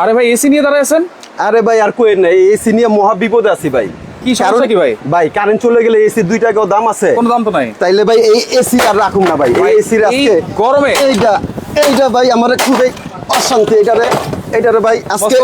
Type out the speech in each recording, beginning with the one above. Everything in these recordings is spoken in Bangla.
আরে ভাই এসি নিয়ে দাঁড়ায় আছেন? আরে ভাই আর কোয়েন না, এসি নিয়ে মহা বিপদে আছি ভাই। কি সমস্যা কি ভাই? ভাই কারেন্ট চলে গেলে এসি 2 টাকাও দাম আছে? কোনো দাম তো নাই। তাইলে ভাই এই এসি আর রাখুন না ভাই। এই এসির আজকে গরমে এইটা ভাই আমার খুবই অশান্তি। এটারে ভাই আজকে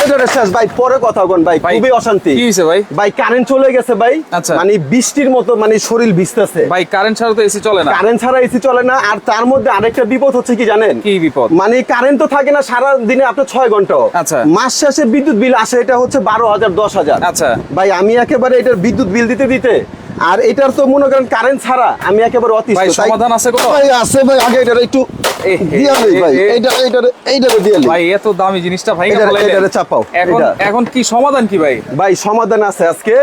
এটারে শেষ ভাই, পরে কথা বল ভাই। খুবই অশান্তি। কি হইছে ভাই? ভাই কারেন্ট চলে গেছে ভাই। আচ্ছা। মানে বৃষ্টির মতো মানে শরীর ভিজতেছে ভাই। কারেন্ট ছাড়া তো এসি চলে না। কারেন্ট ছাড়া এসি চলে না। আর তার মধ্যে আরেকটা বিপদ হচ্ছে কি জানেন? কি বিপদ? মানে কারেন্ট তো থাকে না সারা দিনে আপনার 6 ঘন্টা। আচ্ছা। মাস শেষে বিদ্যুৎ বিল আসে, এটা হচ্ছে 12,000 10,000। আচ্ছা ভাই আমি একেবারে এটার বিদ্যুৎ বিল দিতে আর এটার তো মনে করেন কারেন্ট ছাড়া আমি একেবারে অতিষ্ঠ। ভাই সমাধান আছে কোনো? ভাই আছে ভাই, আগে এটার একটু দিয়া লই ভাই। এইটারে দিয়া লই ভাই। এত দামি জিনিসটা ভাই এটারে চাপাও। এখন কি সমাধান কি ভাই? ভাই সমাধান আছে আজকে।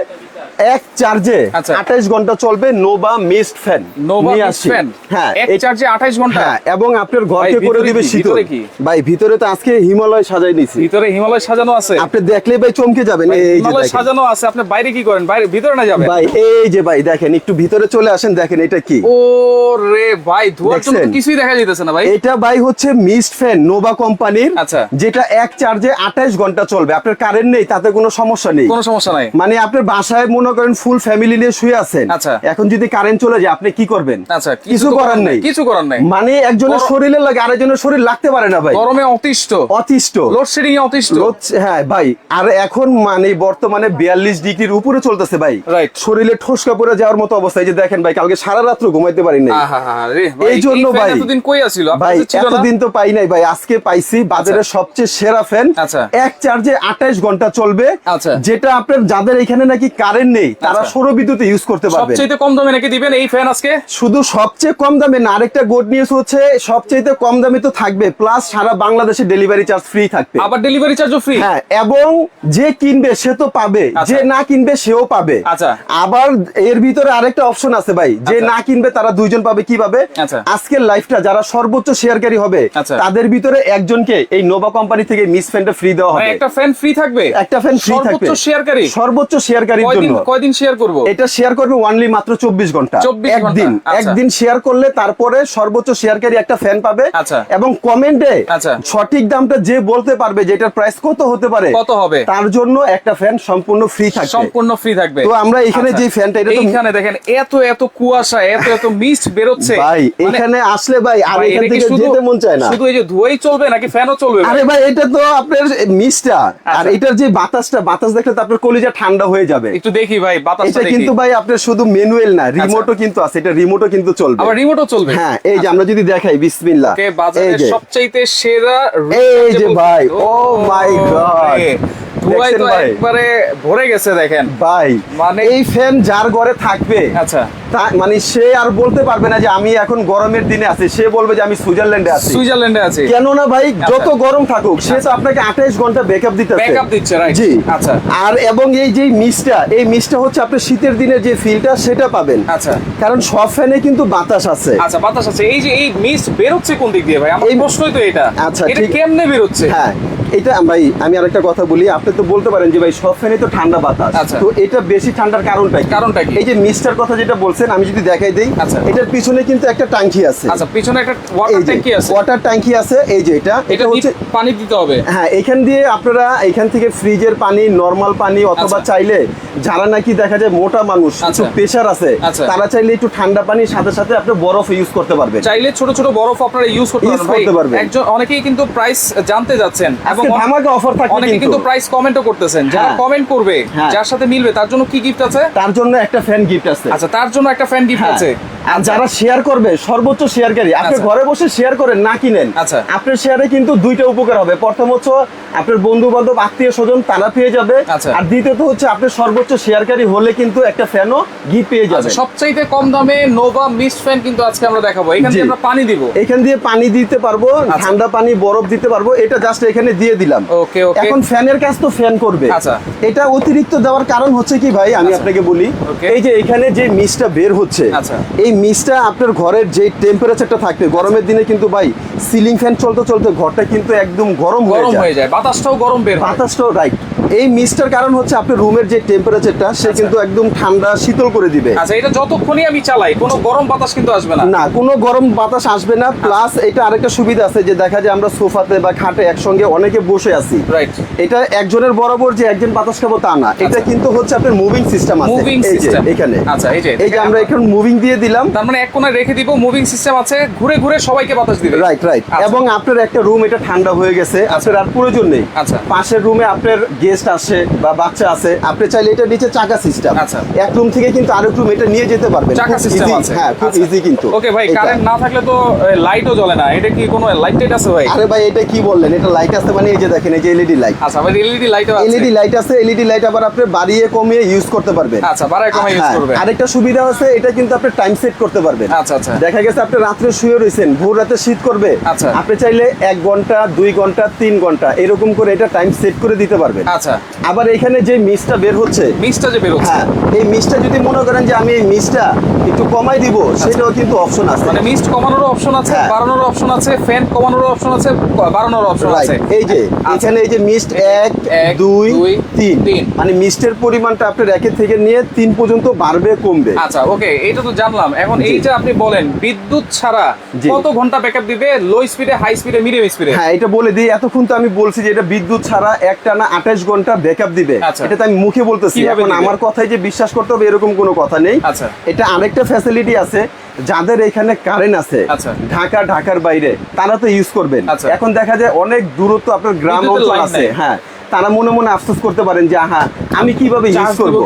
এক চার্জে 28 ঘন্টা চলবে Nova mist fan. Nova mist fan. হ্যাঁ, এক চার্জে 28 ঘন্টা। হ্যাঁ, এবং আপনার ঘরকে করে দিবে শীতল। ভাই ভিতরে তো আজকে হিমালয় সাজাই নিছি। ভিতরে হিমালয় সাজানো আছে? আপনি দেখলে ভাই চমকে যাবেন। এই যে হিমালয় সাজানো আছে। আপনি বাইরে কি করেন? বাইরে ভিতরে না যাবেন? ভাই এই যে ভাই দেখেন, একটু ভিতরে চলে আসেন, দেখেন এটা কি। ও রে ভাই, ধোঁয়ার জন্য তো কিছুই দেখা যাইতেছে না ভাই। এটা ভাই হচ্ছে মিস্ট ফ্যান নোভা কোম্পানির। আচ্ছা। যেটা এক চার্জে 28 ঘন্টা চলবে। আপনার কারেন্ট নেই তাতে কোনো সমস্যা নেই। কোনো সমস্যা নাই। মানে আপনার বাসায় মনে করেন ফুল ফ্যামিলি নিয়ে শুয়ে আছেন। আচ্ছা। এখন যদি কারেন্ট চলে যায় আপনি কি করবেন? আচ্ছা, কিছু করার নেই। কিছু করার নাই। মানে একজনের শরীরে লাগে আরেকজনের শরীর লাগতে পারে না ভাই। গরমে অতিষ্ঠ। লোডশেডিং এ অতিষ্ঠ। হ্যাঁ ভাই। আর এখন মানে বর্তমানে 42 ডিগ্রির উপরে চলতেছে ভাই। রাইট। শরীরে ঠোসকা পড়ে যাওয়ার মতো অবস্থা। এই যে দেখেন ভাই, কালকে সারা রাত্র ঘুমাইতে পারি নাই। এই জন্য ভাই এতদিন কই আছিল? ভাই এতদিন তো পাই নাই ভাই, আজকে পাইছি। বাজারের সবচেয়ে সেরা ফ্যান। আচ্ছা। এক চার্জে 28 ঘন্টা চলবে। আচ্ছা। যেটা আপনার যাদের এখানে নাকি কারেন্ট নেই তারা সৌর বিদ্যুৎ ইউজ করতে পারবে। সবচেয়ে কম দামে নাকি দিবেন এই ফ্যান আজকে? শুধু সবচেয়ে কম দামে না, আরেকটা গুড নিউজ হচ্ছে সবচেয়ে কম দামে তো থাকবে, প্লাস সারা বাংলাদেশে ডেলিভারি চার্জ ফ্রি থাকবে। আবার ডেলিভারি চার্জও ফ্রি? হ্যাঁ, এবং যে কিনবে সে তো পাবে, যে না কিনবে সেও পাবে। আচ্ছা। আবার এর ভিতরে আরেকটা অপশন আছে ভাই, যে না কিনবে তারা দুইজন পাবে। কি পাবে? আজকের লাইফটা যারা সর্বোচ্চ শেয়ারকারী হবে তাদের ভিতরে একজনকে এই নোভা কোম্পানি থেকে মিস ফ্যানটা ফ্রি দেওয়া হবে। একটা ফ্যান ফ্রি থাকবে? একটা ফ্যান ফ্রি থাকবে সর্বোচ্চ শেয়ারকারীর জন্য। কয়দিন শেয়ার করব? এটা শেয়ার করবে অনলি মাত্র 24 ঘন্টা। একদিন শেয়ার করলে তারপরে সর্বোচ্চ শেয়ারকারী একটা ফ্যান পাবে। এবং কমেন্টে সঠিক দামটা যে বলতে পারবে যে এটার প্রাইস কত হতে পারে, কত হবে, তার জন্য একটা ফ্যান সম্পূর্ণ ফ্রি থাকবে। তো আমরা এখানে যে ফ্যানটা, এটা তো এখানে দেখেন এত কুয়াশা, এত মিস্ট বের হচ্ছে ভাই। এখানে আসলে ভাই আর এখান থেকে যেতে মন চায় না। শুধু এই যে ধোঁয়াই চলবে নাকি ফ্যানও চলবে? আরে ভাই এটা তো আপনার মিস্টটা, আর এটার যে বাতাস দেখলে তো আপনার কলিজা ঠান্ডা হয়ে যাবে। একটু দেখি ভাই বাতাসটা। এটা কিন্তু ভাই আপনার শুধু ম্যানুয়াল না, রিমোটও কিন্তু আছে। এটা রিমোটও কিন্তু চলবে। আবার রিমোটও চলবে? হ্যাঁ, এই যে আমরা যদি দেখাই বিসমিল্লাহ। ওকে, বাজারের সবচাইতে সেরা এই যে ভাই, ও মাই গড, ধোঁয়ায় তো একবারে ভরে গেছে দেখেন ভাই। মানে এই ফ্যান যার ঘরে থাকবে, আচ্ছা, মানে সে আর বলতে পারবে না যে আমি এখন গরমের দিনে আছি। সে বলবে যে আমি সুইজারল্যান্ডে আছি। কেন না ভাই, যত গরম থাকুক সে তো আপনাকে 28 ঘন্টা ব্যাকআপ দিচ্ছে। জি, আচ্ছা। আর এবং এই যে মিস্টটা হচ্ছে আপনি শীতের দিনে যে ফিলটা সেটা পাবেন। আচ্ছা। কারণ সব ফ্যানে কিন্তু বাতাস আছে। আচ্ছা, বাতাস আছে। এই যে এই মিস্ট বের হচ্ছে কোন দিক দিয়ে ভাই? আমার প্রশ্নই তো এটা। আচ্ছা, এটা কেমনে বের হচ্ছে? হ্যাঁ, এটা ভাই আমি আরেকটা কথা বলি। আপনি তো বলতে পারেন যে ভাই সব ফ্যানে তো ঠান্ডা বাতাস। তো এটা বেশি ঠান্ডার কারণটা কি? এই যে মিস্টার কথা যেটা বলছেন, আমি যদি দেখাই দেই, এটার পিছনে কিন্তু একটা ট্যাঙ্কি আছে। আচ্ছা, পিছনে একটা ওয়াটার ট্যাঙ্কি আছে। এই যে এটা হচ্ছে পানি দিতে হবে। হ্যাঁ, এখান দিয়ে আপনারা এখান থেকে ফ্রিজের পানি, নরমাল পানি, অথবা চাইলে যারা নাকি দেখা যায় মোটা মানুষ, একটু প্রেসার আছে, তারা চাইলে একটু ঠান্ডা পানির সাথে সাথে আপনি বরফ ইউজ করতে পারবেন। চাইলে ছোট ছোট বরফ আপনারা ইউজ করতে পারবেন। একজন অনেকেই কিন্তু প্রাইস জানতে যাচ্ছেন এবং ধামাকা অফার থাকে, অনেকে কিন্তু প্রাইস কমেন্টও করতেছেন। যারা কমেন্ট করবে, যার সাথে মিলবে, তার জন্য কি গিফট আছে? তার জন্য একটা ফ্যান গিফট আছে। আচ্ছা, তার জন্য একটা ফ্যান গিফট আছে। আর যারা শেয়ার করবে, সর্বোচ্চ শেয়ারকারী, আপনি ঘরে বসে শেয়ার করেন না কিনেন, আপনার শেয়ারে কিন্তু দুইটা উপকার হবে। প্রথম হচ্ছে আপনার বন্ধু বান্ধব, আত্মীয় স্বজন তারা পেয়ে যাবে। আর দ্বিতীয়ত হচ্ছে আপনি সর্বোচ্চ শেয়ারকারী হলে কিন্তু একটা ফ্যানও গিফট পেয়ে যাবে। সবচাইতে কম দামে নোভা মিস্ট ফ্যান কিন্তু আজকে আমরা দেখাবো। এখান দিয়ে আমরা পানি দিব, এখান দিয়ে পানি দিতে পারবো, ঠান্ডা পানি, বরফ দিতে পারবো। এটা জাস্ট এখানে দিয়ে দিলাম। ওকে। এখন ফ্যানের কাজ তো ফ্যান করবে। এটা অতিরিক্ত দেওয়ার কারণ হচ্ছে কি ভাই, আমি আপনাকে বলি। এই যে এখানে যে মিস্টটা বের হচ্ছে, এই মিস্টটা আপনার ঘরের যে টেম্পারেচারটা থাকবে, গরমের দিনে কিন্তু ভাই সিলিং ফ্যান চলতে চলতে ঘরটা কিন্তু একদম গরম হয়ে যায়। বাতাসটাও গরম বের হয়। বাতাসটাও রাইট। এই মিস্টটার কারণ হচ্ছে আপনার রুমের যে টেম্পারেচারটা সে কিন্তু একদম ঠান্ডা শীতল করে দিবে। আচ্ছা, এটা যতক্ষণই আমি চালাই কোনো গরম বাতাস কিন্তু আসবে না। না, কোনো গরম বাতাস আসবে না। প্লাস এটা আরেকটা সুবিধা আছে যে দেখা যায় আমরা সোফাতে বা খাটে একসঙ্গে অনেকে বসে আছি, রাইট, এটা একজনের বরাবর যে একজন বাতাস খাবো তা না, এটা কিন্তু হচ্ছে আপনার মুভিং সিস্টেম আছে এই যে এখানে। আচ্ছা, এই যে আমরা এখন মুভিং দিয়ে দিলাম, তার মানে এক কোণায় রেখে দিব, মুভিং সিস্টেম আছে, ঘুরে ঘুরে সবাইকে বাতাস দিবে। রাইট। এবং আপনার একটা রুম এটা ঠান্ডা হয়ে গেছে, আপনার আর প্রয়োজন নেই। আচ্ছা, পাশের রুমে আপনার গেস্ট আসে বা বাচ্চা আছে, আপনি চাইলে এটা নিচে চাকা সিস্টেম, আচ্ছা, এক রুম থেকে কিন্তু আরেক রুম এটা নিয়ে যেতে পারবেন, চাকা সিস্টেম আছে। হ্যাঁ, খুব ইজি কিন্তু। ওকে ভাই, কারেন্ট না থাকলে তো লাইটও জ্বলে না, এটা কি কোনো লাইট টাইট আছে ভাই? আরে ভাই, এটা কি বললেন, এটা লাইট আছে মানে এই যে দেখেন, এই যে এলইডি লাইট। আচ্ছা ভাই, এলইডি লাইটও আছে। এলইডি লাইট আছে, এলইডি লাইট আবার আপনি বাড়িয়ে কমিয়ে ইউজ করতে পারবেন। আচ্ছা, বাড়ায় কমিয়ে ইউজ করবেন। আরেকটা সুবিধা আছে, এটা কিন্তু আপনি টাইম সেট করতে পারবেন। আচ্ছা আচ্ছা, দেখা গেছে আপনি রাত্রে শুয়ে রয়েছেন, ভোর রাতে শীত করবে, আচ্ছা, আপনি চাইলে 1 ঘন্টা 2 ঘন্টা 3 ঘন্টা এরকম করে এটা টাইম সেট করে দিতে পারবেন। আচ্ছা, আবার এখানে যে মিস্টটা বের হচ্ছে, মিস্টটা যে বের হচ্ছে, হ্যাঁ, এই মিস্টটা যদি মনে করেন যে আমি এই মিস্টটা একটু কমাই দিব, সেটাও কিন্তু অপশন আছে। মানে মিস্ট কমানোর অপশন আছে, বাড়ানোর অপশন আছে, ফ্যান কমানোর অপশন আছে, বাড়ানোর অপশন আছে। এই যে এখানে এই যে মিস্ট 1 2 3, মানে মিস্টের পরিমাণটা আপনার 1 থেকে নিয়ে 3 পর্যন্ত বাড়বে কমবে। আচ্ছা, ওকে, এটা তো জানলাম। এখন এই যে আপনি বলেন বিদ্যুৎ ছাড়া কত ঘন্টা ব্যাকআপ দিবে, লো স্পিডে, হাই স্পিডে, মিডিয়াম স্পিডে? হ্যাঁ, এটা বলে দিই। এতক্ষণ তো আমি বলছি যে এটা বিদ্যুৎ ছাড়া একটানা 28 ঘন্টা ব্যাকআপ দিবে, এটা তো আমি মুখে বলতেছি। এখন আমার কথাই যে বিশ্বাস করতে হবে এরকম কোনো কথা নেই। আচ্ছা, এটা আরেকটা ফ্যাসিলিটি আছে, যাদের এখানে কারেন্ট আছে ঢাকার বাইরে, তারা তো ইউজ করবেন। এখন দেখা যায় অনেক দূরত্ব আপনার গ্রাম অঞ্চল আছে, হ্যাঁ, তারা মনে মনে আফসোস করতে পারেন যে হ্যাঁ, আমি কিভাবে ইউজ করব,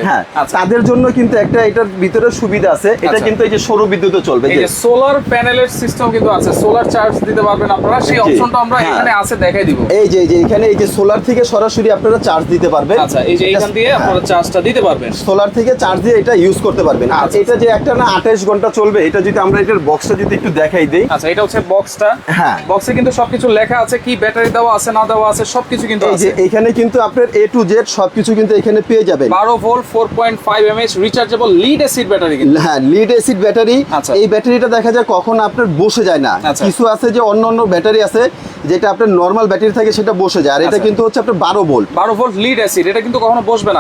হ্যাঁ, তাদের জন্য কিন্তু একটা এটার ভিতরে সুবিধা আছে। এটা কিন্তু এই যে সৌর বিদ্যুতে চলবে, এই যে সোলার প্যানেলের সিস্টেম কিন্তু আছে, সোলার চার্জ দিতে পারবেন আপনারা, সেই অপশনটা আমরা এখানে আছে দেখাই দিব। এই যে এখানে এই যে সোলার থেকে সরাসরি আপনারা চার্জ দিতে পারবেন। আচ্ছা, এই যে এখান দিয়ে আপনারা চার্জটা দিতে পারবেন, সোলার থেকে চার্জ দিয়ে এটা ইউজ করতে পারবেন। আর এটা যে একটা না 28 ঘন্টা চলবে, এটা যদি আমরা এটার বক্সটা যদি একটু দেখাই দেই। আচ্ছা, এটা হচ্ছে বক্সটা। হ্যাঁ, বক্সে কিন্তু সবকিছু লেখা আছে, কি ব্যাটারি দেওয়া আছে না দেওয়া আছে সবকিছু কিন্তু আছে। এখানে কিন্তু আপনার A to Z সবকিছু কিন্তু এখানে পেয়ে যাবেন। 12 volt 4.5 mAh rechargeable lead acid battery. হ্যাঁ, লিড অ্যাসিড ব্যাটারি। এই ব্যাটারিটা দেখা যায় কখন আপনার বসে যায় না। কিছু আছে যে অন্য ব্যাটারি আছে যেটা আপনার নরমাল ব্যাটারি থাকে সেটা বসে যায়, আর এটা কিন্তু হচ্ছে আপনার 12 ভোল্ট লিড অ্যাসিড, এটা কিন্তু কখনো বসবে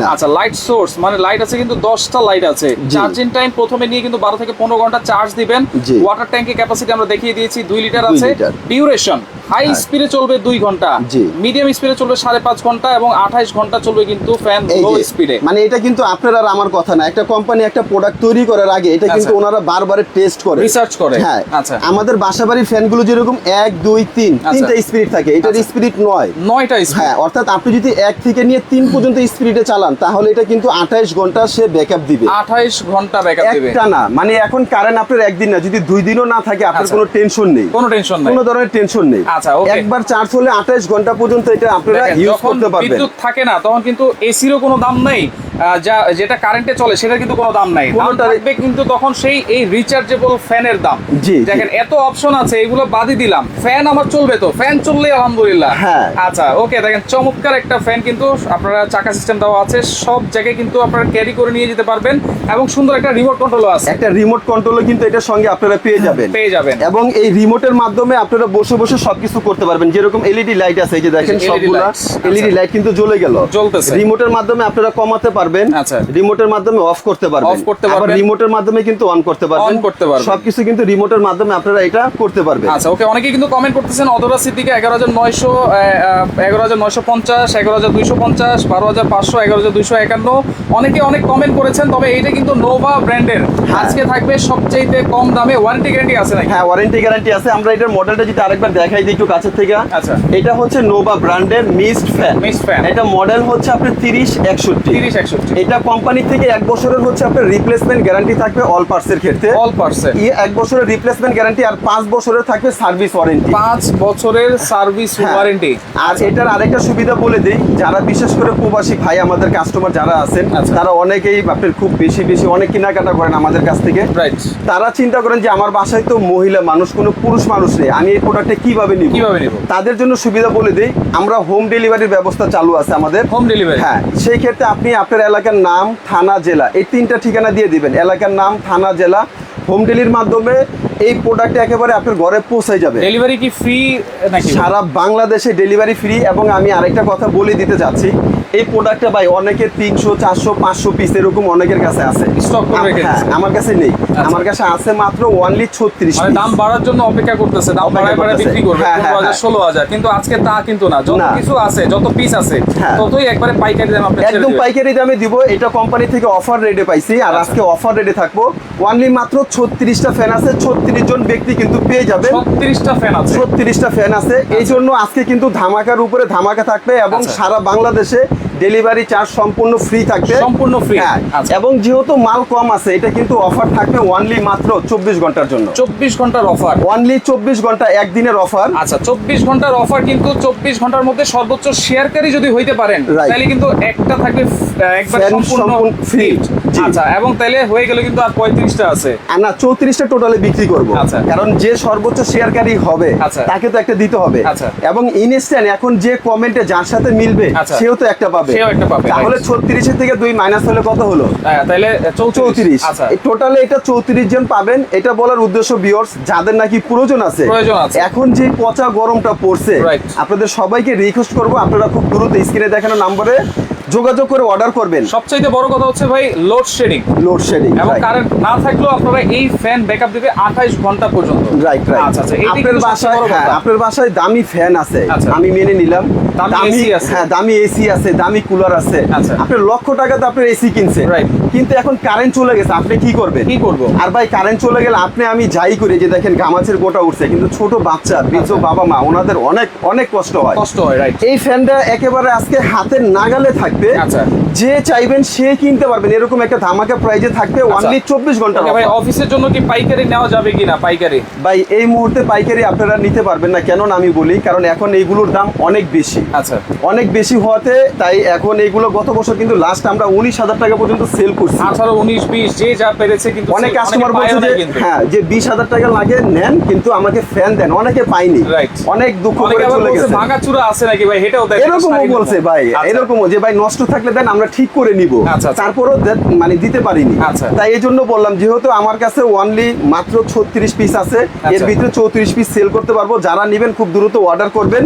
না। আচ্ছা, লাইট সোর্স মানে লাইট আছে কিন্তু 10টা লাইট আছে। চার্জিং টাইম প্রথমে নিয়ে কিন্তু 12 থেকে 15 ঘন্টা চার্জ দিবেন। ওয়াটার ট্যাঙ্কের ক্যাপাসিটি আমরা দেখিয়ে দিয়েছি 2 লিটার আছে। ডিউরেশন হাই স্পিডে চলবে 2 ঘন্টা, মিডিয়াম স্পিডে চলবে 5.5 ঘন্টা এবং 28 ঘন্টা চলবে কিন্তু ফ্যান লো স্পিডে। মানে এটা কিন্তু আপনার আর আমার কথা না, একটা কোম্পানি একটা প্রোডাক্ট তৈরি করার আগে এটা কিন্তু ওনারা বারবার টেস্ট করে, রিসার্চ করে। হ্যাঁ, আচ্ছা, আমাদের বাসাবাড়ির ফ্যানগুলো যেরকম 1 2 3 তিনটা স্পিড থাকে, এটার স্পিড 9টা স্পিড। হ্যাঁ, অর্থাৎ আপনি যদি 1 থেকে নিয়ে 3 পর্যন্ত স্পিডে চালান তাহলে এটা কিন্তু 28 ঘন্টা সে ব্যাকআপ দিবে। 28 ঘন্টা ব্যাকআপ দিবে একটা না, মানে এখন কারেন্ট আপনার একদিন না, যদি 2 দিনও না থাকে আপনার কোনো টেনশন নেই, কোনো ধরনের টেনশন নেই। আচ্ছা, ওকে, একবার চার্জ হলে 28 ঘন্টা পর্যন্ত এটা আপনারা ইউজ করতে পারবেন। বিদ্যুৎ থাকে না তখন কিন্তু এসিরও কোনো দাম নেই, যেটা কারেন্টে চলে সেটার কিন্তু কোনো দাম নাই, দাম থাকবে কিন্তু তখন সেই এই রিচার্জেবল ফ্যানের দাম। দেখেন এত অপশন আছে, এগুলো বাদই দিলাম, ফ্যান আমার চলবে তো, ফ্যান চললেই আলহামদুলিল্লাহ। হ্যাঁ, আচ্ছা, ওকে, দেখেন চমৎকার একটা ফ্যান কিন্তু আপনারা চাকা সিস্টেম দেওয়া আছে, সব জায়গায় কিন্তু আপনারা ক্যারি করে নিয়ে যেতে পারবেন এবং সুন্দর একটা রিমোট কন্ট্রোলও আছে। একটা রিমোট কন্ট্রোলও কিন্তু এটার সঙ্গে আপনারা পেয়ে যাবেন। এবং এই রিমোটের মাধ্যমে আপনারা বসে বসে সবকিছু করতে পারবেন। যেরকম এলইডি লাইট আছে, এই যে দেখেন সবগুলা এলইডি লাইট কিন্তু জ্বলে গেল, জ্বলতেছে। রিমোটের মাধ্যমে আপনারা কমাতে পারবেন, আচ্ছা, রিমোটের মাধ্যমে অফ করতে পারবেন, আবার রিমোটের মাধ্যমে কিন্তু অন করতে পারবেন, সবকিছু কিন্তু রিমোটের মাধ্যমে আপনারা এটা করতে পারবেন। আচ্ছা, ওকে, অনেকেই কিন্তু কমেন্ট করতেছেন অধরা সিদ্দিকা 11,900, 11,950, 11,250, 12,500, 11,251, অনেকে অনেক কমেন্ট করেছেন। তবে এইটা কিন্তু নোভা ব্র্যান্ডের, আজকে থাকবে সবচেয়ে কম দামে। ওয়ারেন্টি গ্যারান্টি আছে নাকি? হ্যাঁ, ওয়ারেন্টি গ্যারান্টি আছে। আমরা এটার মডেলটা যদি আরেকবার দেখাই দিই একটু কাছের থেকে। আচ্ছা, এটা হচ্ছে নোভা ব্র্যান্ডের মিস্ট ফ্যান। এটা মডেল হচ্ছে আপনার 3061। এটা কোম্পানি থেকে 1 বছরের হচ্ছে আপনার রিপ্লেসমেন্ট গ্যারান্টি থাকবে অল পার্টসের ক্ষেত্রে। 1 বছরের রিপ্লেসমেন্ট গ্যারান্টি আর 5 বছরের থাকবে সার্ভিস ওয়ারেন্টি। 5 বছরের সার্ভিস ওয়ারেন্টি। আর এটার আরেকটা সুবিধা বলে দেই, যারা বিশেষ করে প্রবাসী ভাই আমাদের কাস্টমার যারা আছেন, তারা অনেকেই আপনার খুব বেশি অনেক কেনাকাটা করেন আমাদের কাছ থেকে। তারা চিন্তা করেন যে আমার বাসায় তো মহিলা মানুষ, কোনো পুরুষ মানুষ নেই, আমি এই প্রোডাক্টটা কিভাবে নিব। তাদের জন্য সুবিধা বলে দেই, আমরা হোম ডেলিভারির ব্যবস্থা চালু আছে আমাদের। Home delivery? হ্যাঁ, সেই ক্ষেত্রে আপনি আপনার এলাকার নাম, থানা, জেলা, এই 3টা ঠিকানা দিয়ে দিবেন। এলাকার নাম, থানা, জেলা, হোম ডেলিভারির মাধ্যমে এই প্রোডাক্ট একেবারে আপনার ঘরে পৌঁছে যাবে। ডেলিভারি কি ফ্রি নাকি? সারা বাংলাদেশে ডেলিভারি ফ্রি। এবং আমি আরেকটা কথা বলে দিতে যাচ্ছি, এই প্রোডাক্টটা ভাই অনেকের 300 400 500 পিস এরকম অনেকের কাছে আছে, স্টক করে রেখেছে। আমার কাছে নেই। আমার কাছে আছে মাত্র অনলি 36 মানে দাম বাড়ার জন্য অপেক্ষা করতেছে, দাম বাড়ায় বিক্রি করবে 15,000 16,000, কিন্তু আজকে তা কিন্তু না। যত কিছু আছে, যত পিস আছে, ততই একবারে পাইকারি দামে আপনি একদম পাইকারি দামে দিব। এটা কোম্পানি থেকে অফার রেটে পাইছি, আর আজকে অফার রেটে থাকবো। অনলি মাত্র 36টা ফ্যান আছে, 36 জন ব্যক্তি কিন্তু পেয়ে যাবে। 36টা ফ্যান আছে, 36টা ফ্যান আছে। এই জন্য আজকে কিন্তু ধামাকার উপরে ধামাকা থাকবে এবং সারা বাংলাদেশে ডেলিভারি চার্জ সম্পূর্ণ ফ্রি থাকবে, সম্পূর্ণ ফ্রি। এবং যেহেতু মাল কম আছে, এটা কিন্তু অফার থাকবে অনলি মাত্র 24 ঘন্টার জন্য। 24 ঘন্টার অফার, অনলি 24 ঘন্টা, একদিনের অফার। আচ্ছা 24 ঘন্টার অফার, কিন্তু 24 ঘন্টার মধ্যে সর্বোচ্চ শেয়ারকারী যদি হইতে পারেন তাহলে কিন্তু একটা থাকবে একবার সম্পূর্ণ ফ্রি। আচ্ছা, এবং তাহলে হয়ে গেল কিন্তু আর 35টা আছে না, 34টা টোটালি বিক্রি করব, কারণ যে সর্বোচ্চ শেয়ারকারী হবে তাকে তো একটা দিতে হবে। এবং ইনস্ট্যান্ট এখন যে কমেন্টে যার সাথে মিলবে সেও তো একটা পাবে, তাহলে 36 থেকে 2 মাইনাস হলে কত হলো? তাহলে 34। আচ্ছা, টোটালি এটা 34 জন পাবেন। এটা বলার উদ্দেশ্য ভিউয়ার্স, যাদের নাকি প্রয়োজন আছে, এখন যে পচা গরমটা পড়ছে, আপনাদের সবাইকে রিকোয়েস্ট করব আপনারা খুব দ্রুত স্ক্রিনে দেখানো নম্বরে যোগাযোগ করে অর্ডার করবেন। সবচেয়ে বড় কথা হচ্ছে ভাই লোডশেডিং এবং কারেন্ট না থাকলেও আপনারা এই ফ্যান ব্যাকআপ দিবে 28 ঘন্টা পর্যন্ত। রাইট। আচ্ছা, আপনার বাসায় আপনার বাসায় দামি ফ্যান আছে, আমি মেনে নিলাম, দামি এসি আছে, দামি কুলার আছে, আপনি লক্ষ টাকাতে আপনার এসি কিনছেন, কিন্তু এখন কারেন্ট চলে গেছে, আপনি কি করবেন? কি করব? আর ভাই কারেন্ট চলে গেলে আপনি আমি যাই করি, যে দেখেন গামাচের গোটা উঠছে, কিন্তু ছোট বাচ্চা, বৃদ্ধ বাবা মা, ওনাদের অনেক অনেক কষ্ট হয়। রাইট। এই ফ্যানটা একেবারে আজকে হাতের নাগালে থাকবে, যে চাইবেন সে কিনতে পারবেন, এরকম একটা ধামাকা প্রাইজে থাকবে অনলি 24 ঘন্টা। ভাই অফিসের জন্য কি পাইকারি নেওয়া যাবে কিনা? পাইকারি ভাই এই মুহূর্তে পাইকারি আপনারা নিতে পারবেন না, কেন আমি বলি, কারণ এখন এইগুলোর দাম অনেক বেশি। আচ্ছা, অনেক বেশি হওয়াতে তাই এখন এইগুলো গত বছর কিন্তু লাস্ট আমরা 19,000 টাকা পর্যন্ত সেল করছি। 18 19 20 যে যা পেরেছে, কিন্তু অনেক কাস্টমার বলছে যে হ্যাঁ, যে 20,000 টাকা লাগে নেন, কিন্তু আমাকে ফ্যান দেন, অনেকে পাইনি, অনেক দুঃখ করে চলে গেছে। ভাঙাচুরা আছে নাকি ভাই? এটাও দেখেন, এরকমও বলছে ভাই, এরকমও যে ভাই নষ্ট থাকলে দেন, আমরা ঠিক করে নিব, তারপরও মানে দিতে পারিনি। তাই এই জন্য বললাম, যেহেতু আমার কাছে অনলি মাত্র 36 পিস আছে, এর ভিতরে 34 পিস সেল করতে পারবো। যারা নেবেন খুব দ্রুত অর্ডার করবেন,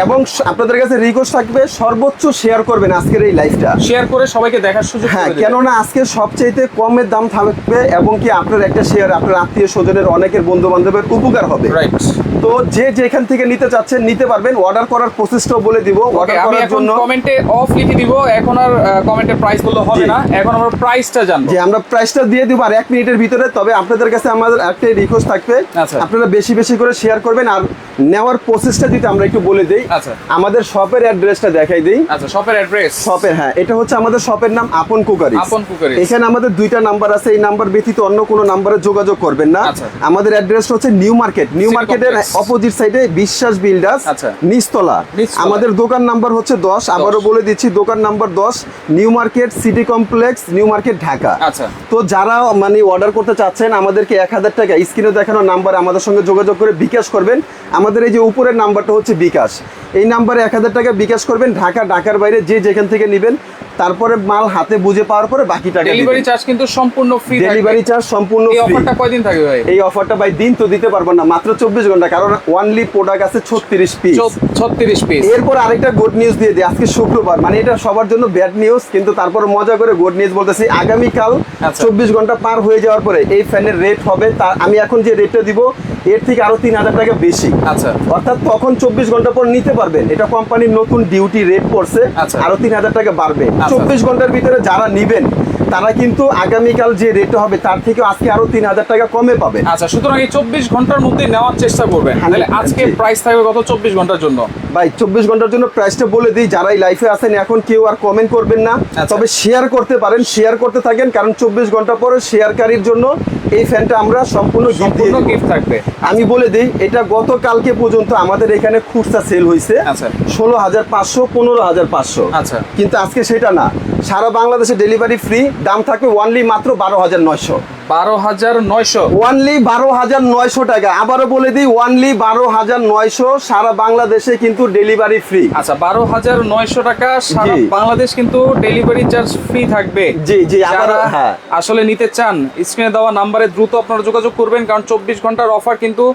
এবং আপনাদের কাছে রিকোয়েস্ট থাকবে সর্বোচ্চ শেয়ার করবেন আজকের এই লাইভটা, শেয়ার করে সবাইকে দেখার সুযোগ। হ্যাঁ, কেননা আজকে সবচাইতে কমের দাম থাকবে, এবং কি আপনার একটা শেয়ার আপনার আত্মীয় স্বজনের অনেকের বন্ধু বান্ধবের উপকার হবে। তো যে যেখান থেকে নিতে চাচ্ছেন নিতে পারবেন। অর্ডার করার প্রসেসটাও বলে দিব। অর্ডার করার জন্য কমেন্টে অফ লিখে দিব, এখন আর কমেন্টে প্রাইস বললে হবে না, এখন আমরা প্রাইসটা জানবো। যে আমরা প্রাইসটা দিয়ে দিব আর 1 মিনিটের ভিতরে। তবে আপনাদের কাছে আমাদের একটা রিকোয়েস্ট থাকবে, আপনারা বেশি বেশি করে শেয়ার করবেন। আর নেওয়ার প্রসেসটা যদি আমরা একটু বলে দেই, আমাদের শপের অ্যাড্রেসটা দেখাই দেই। আচ্ছা, শপের অ্যাড্রেস, শপের, হ্যাঁ, এটা হচ্ছে আমাদের শপের নাম আপন কুকারিজ। এখানে আমাদের 2টা নাম্বার আছে, এই নাম্বার ব্যতীত অন্য কোনো নাম্বারে যোগাযোগ করবেন না। আমাদের অ্যাড্রেস হচ্ছে নিউ মার্কেট, নিউ মার্কেটের অপোজিট সাইডে বিশ্বাস বিল্ডার্স, নিচতলা। আমাদের দোকান নাম্বার হচ্ছে 10, আবারও বলে দিচ্ছি, দোকান number 10, new market city complex, new market, Dhaka. তো যারা মানে অর্ডার করতে চাচ্ছেন, আমাদেরকে 1000 টাকা স্ক্রিনে দেখানো নাম্বার আমাদের সঙ্গে যোগাযোগ করে বিকাশ করবেন। আমাদের এই যে উপরের নাম্বারটা হচ্ছে বিকাশ, এই নাম্বারে 1000 টাকা বিকাশ করবেন। ঢাকার বাইরে যে যেখান থেকে নেবেন, তারপরে মাল হাতে বুঝে পাওয়ার পরে বাকি টাকা ডেলিভারি চার্জ কিন্তু সম্পূর্ণ ফ্রি। ডেলিভারি চার্জ সম্পূর্ণ ফ্রি। এই অফারটা কয়দিন থাকবে ভাই? এই অফারটা ভাই দিন তো দিতে পারবো না, মাত্র 24 ঘন্টা, কারণ অনলি প্রোডাক্ট আছে 36 পিস। 36 পিস। এরপর আরেকটা গুড নিউজ দিয়ে দিই, আজকে শুক্রবার, মানে এটা সবার জন্য ব্যাড নিউজ, কিন্তু তারপর মজা করে গুড নিউজ বলতেছি। আগামীকাল 24 ঘন্টা পার হয়ে যাওয়ার পরে এই ফ্যানের রেট হবে, তা আমি এখন যে রেটটা দিব এর থেকে আরো 3000 টাকা বেশি। আচ্ছা, অর্থাৎ তখন 24 ঘন্টা পর নিতে পারবেন। এটা কোম্পানির নতুন ডিউটি রেট পড়ছে, আরো 3000 টাকা বাড়বে। 24 ঘন্টার ভিতরে যারা নিবেন তারা কিন্তু আগামীকাল যে রেট হবে তার থেকে আজকে আরো 3000 টাকা কমে পাবে। আচ্ছা, সুতরাং এই 24 ঘন্টার মধ্যে নেওয়ার চেষ্টা করবেন। তাহলে আজকে প্রাইস থাকবে কত 24 ঘন্টার জন্য? ভাই 24 ঘন্টার জন্য প্রাইসটা বলে দিই, যারা এই লাইফে আছেন এখন কেউ আর কমেন্ট করবেন না, তবে শেয়ার করতে পারেন, শেয়ার করতে থাকেন, কারণ 24 ঘন্টা পরে শেয়ারকারীর জন্য এই ফ্যানটা আমরা সম্পূর্ণ গিফট থাকবে। আমি বলে দিই, এটা গতকালকে পর্যন্ত আমাদের এখানে খুচরা সেল হয়েছে 16,500 15,500। আচ্ছা, কিন্তু আজকে সেটা না, সারা বাংলাদেশে ডেলিভারি ফ্রি, দাম থাকবে অনলি মাত্র 12,900। 12,900 অনলি 12,900 টাকা। আবারও বলে দিই, অনলি 12,900, সারা বাংলাদেশে কিন্তু ডেলিভারি ফ্রি। আচ্ছা, 12,900 টাকা সারা বাংলাদেশ কিন্তু ডেলিভারি চার্জ ফ্রি থাকবে। জি জি, আবার হ্যাঁ, আসলে নিতে চান স্ক্রিনে দেওয়া নাম্বারে দ্রুত আপনারা যোগাযোগ করবেন, কারণ 24 ঘন্টার অফার কিন্তু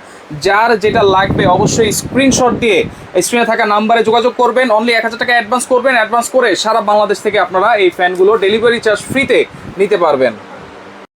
যার যেটা লাগবে অবশ্যই স্ক্রিনশট দিয়ে স্ক্রিনে থাকা নাম্বারে যোগাযোগ করবেন। অনলি 1000 টাকা অ্যাডভান্স করবেন, অ্যাডভান্স করে সারা বাংলাদেশ থেকে আপনারা এই ফ্যানগুলো ডেলিভারি চার্জ ফ্রিতে নিতে পারবেন।